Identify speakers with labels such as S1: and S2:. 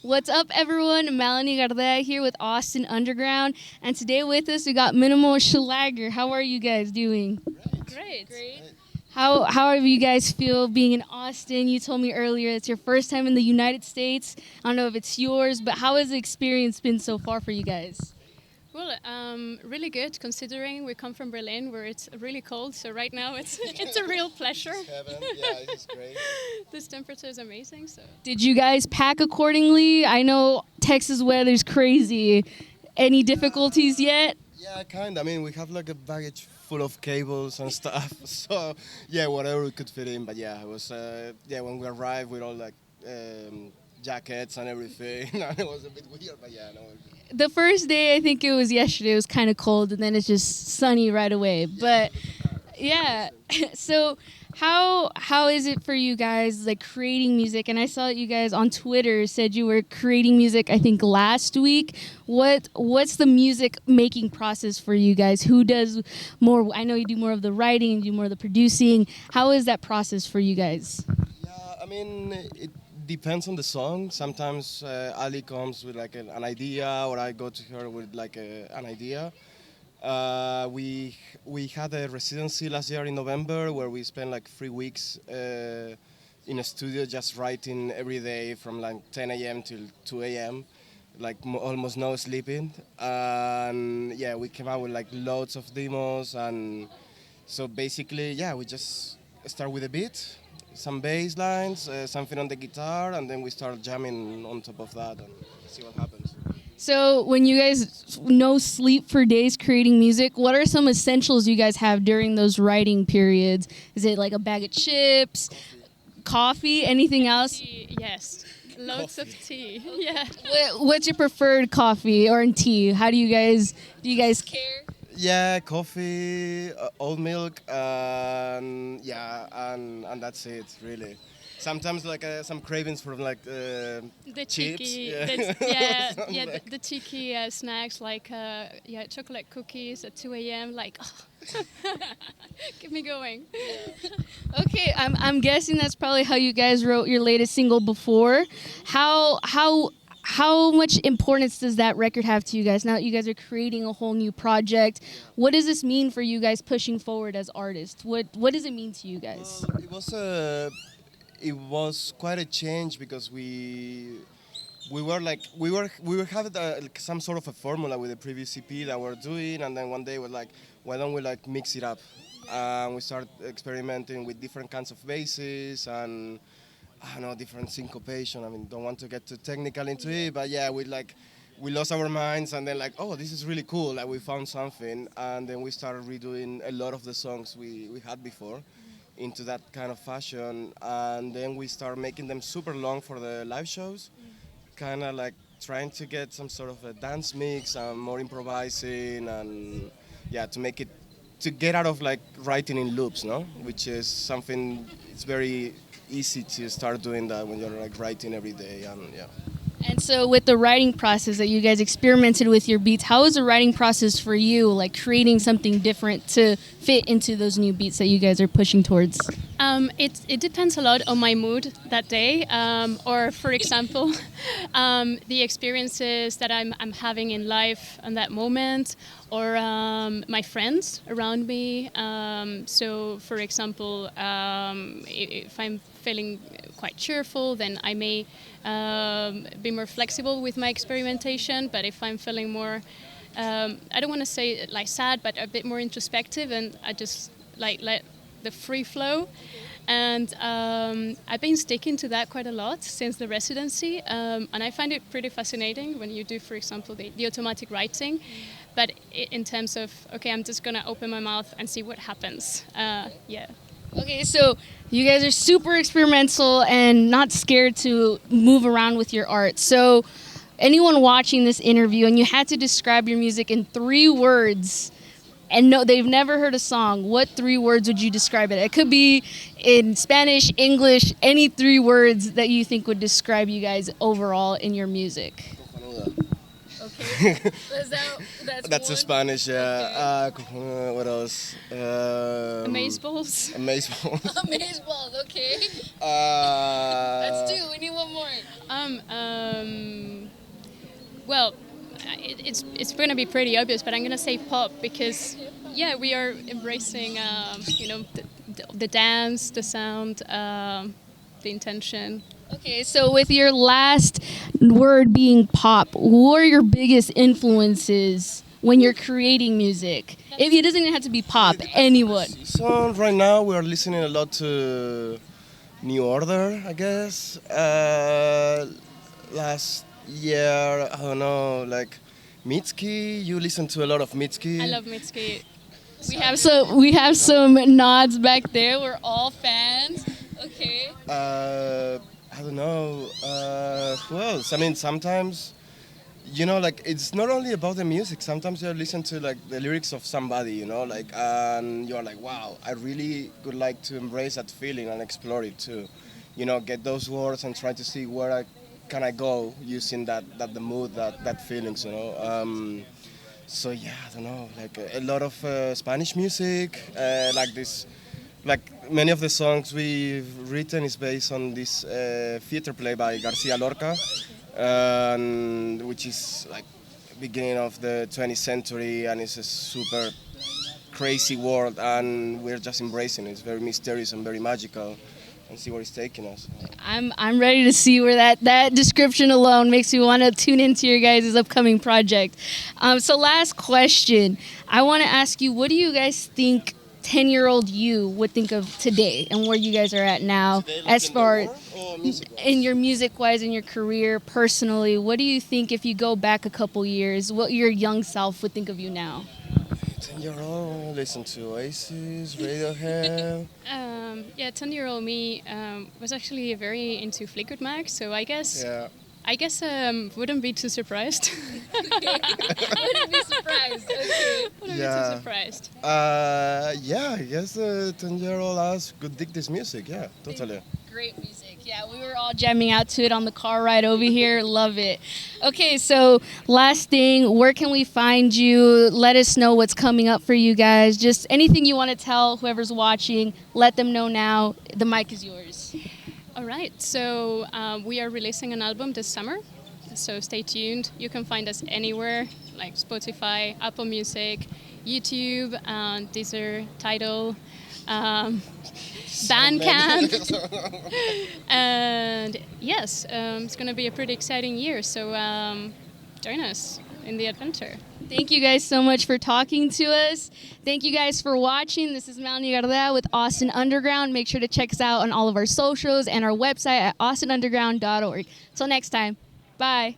S1: What's up, everyone? Malanie Gardea here with Austin Underground, and today with us we got Minimal Schlager. How are you guys doing?
S2: Great.
S1: How do you guys feel being in Austin? You told me earlier it's your first time in the United States. I don't know if it's yours, but how has the experience been so far for you guys?
S2: Well, really good considering we come from Berlin where it's really cold. So right now it's it's a real pleasure.
S3: Heaven. Yeah, this is great.
S2: This temperature is amazing. So
S1: Did you guys pack accordingly? I know Texas weather's crazy. Any difficulties yet?
S3: Yeah, kind of. I mean, we have like a baggage full of cables and stuff. So, yeah, whatever we could fit in. But yeah, it was, when we arrived with all like jackets and everything. And it was a bit weird, but yeah, no.
S1: The first day, I think it was yesterday, it was kind of cold, and then it's just sunny right away. But yeah, so how is it for you guys, like creating music? And I saw that you guys on Twitter said you were creating music, I think last week. What's the music making process for you guys? Who does more? I know you do more of the writing and do more of the producing. How is that process for you guys?
S3: Yeah, I mean, it depends on the song. Sometimes Ali comes with like an idea, or I go to her with like an idea. We had a residency last year in November where we spent like 3 weeks in a studio just writing every day from like 10 a.m. till 2 a.m. Like almost no sleeping. And yeah, we came out with like loads of demos, and so basically, yeah, we just start with a beat, some bass lines, something on the guitar, and then we start jamming on top of that and see what happens.
S1: So when you guys no sleep for days creating music, what are some essentials you guys have during those writing periods? Is it like a bag of chips, coffee, anything else?
S2: tea, yes, loads of tea. Yeah.
S1: What's your preferred coffee or tea? How do you guys care?
S3: Yeah, coffee, oat milk, and yeah, and that's it really. Sometimes like some cravings for like
S2: The
S3: chips.
S2: cheeky,
S3: Yeah.
S2: yeah,
S3: Something
S2: yeah,
S3: like-
S2: the cheeky snacks like chocolate cookies at 2 a.m. Like, keep me going.
S1: Okay, I'm guessing that's probably how you guys wrote your latest single before. How much importance does that record have to you guys now that you guys are creating a whole new project? What does this mean for you guys pushing forward as artists? What does it mean to you guys?
S3: It was quite a change because we were having like some sort of a formula with the previous EP that we're doing, and then one day we're like, why don't we like mix it up? And we started experimenting with different kinds of basses and I don't know, different syncopation. I mean, don't want to get too technical into it, but yeah, we lost our minds, and then like, oh, this is really cool. Like we found something, and then we started redoing a lot of the songs we had before into that kind of fashion, and then we started making them super long for the live shows, kind of like trying to get some sort of a dance mix and more improvising, and yeah, to get out of like writing in loops, no, which is something it's very easy to start doing that when you're like writing every day, and yeah.
S1: And so with the writing process that you guys experimented with your beats, how was the writing process for you, like creating something different to fit into those new beats that you guys are pushing towards?
S2: It depends a lot on my mood that day, or for example, the experiences that I'm having in life in that moment, or my friends around me. So, for example, if I'm feeling quite cheerful, then I may be more flexible with my experimentation. But if I'm feeling more, I don't want to say like sad, but a bit more introspective, and I just like let the free flow. And I've been sticking to that quite a lot since the residency, and I find it pretty fascinating when you do, for example, the automatic writing. But in terms of, okay, I'm just going to open my mouth and see what happens. Yeah.
S1: Okay, so you guys are super experimental and not scared to move around with your art. So anyone watching this interview and you had to describe your music in 3 words, and no, they've never heard a song, what 3 words would you describe it? It could be in Spanish, English, any 3 words that you think would describe you guys overall in your music. Okay.
S3: That's a Spanish, yeah. What else?
S2: Amazeballs.
S3: Amazeballs.
S1: Amazeballs, okay.
S3: Uh,
S1: That's 2. We need one more.
S2: Well, it's going to be pretty obvious, but I'm going to say pop because, yeah, we are embracing, the dance, the sound, the intention.
S1: Okay, so with your last word being pop, what are your biggest influences when you're creating music? If it doesn't even have to be pop, anyone.
S3: So right now we are listening a lot to New Order, I guess. Last year, I don't know, like Mitski. You listen to a lot of Mitski.
S2: I love Mitski.
S1: We have some nods back there. We're all fans. Okay.
S3: I don't know. Who else? I mean, sometimes, like it's not only about the music. Sometimes you listen to like the lyrics of somebody, like, and you're like, wow, I really would like to embrace that feeling and explore it too. Get those words and try to see where can I go using the mood, that feelings, So yeah, I don't know, like a lot of Spanish music, like this. Like many of the songs we've written is based on this theater play by Garcia Lorca, which is like beginning of the 20th century, and it's a super crazy world, and we're just embracing it. It's very mysterious and very magical, and see where it's taking us.
S1: I'm ready to see where that description alone makes me want to tune into your guys' upcoming project. So last question, I want to ask you, what do you guys think 10-year-old you would think of today and where you guys are at now as far in your music-wise, in your career, personally? What do you think if you go back a couple years, what your young self would think of you now?
S3: 10-year-old, listen to Oasis, Radiohead.
S2: 10-year-old me was actually very into Fleetwood Mac, so I guess...
S3: Yeah.
S2: I guess wouldn't be too surprised.
S1: Wouldn't be surprised. Okay.
S2: Wouldn't be too surprised.
S3: I guess 10-year-old us could dig this music. Yeah, totally.
S1: Great music. Yeah, we were all jamming out to it on the car ride over here. Love it. Okay, so last thing, where can we find you? Let us know what's coming up for you guys. Just anything you want to tell whoever's watching, let them know now. The mic is yours.
S2: All right, so we are releasing an album this summer, so stay tuned. You can find us anywhere, like Spotify, Apple Music, YouTube, Deezer, Tidal, Bandcamp. And yes, it's going to be a pretty exciting year, so join us in the adventure.
S1: Thank you guys so much for talking to us. Thank you guys for watching. This is Malanie Gardea with Austin Underground. Make sure to check us out on all of our socials and our website at austinunderground.org. Till next time, bye.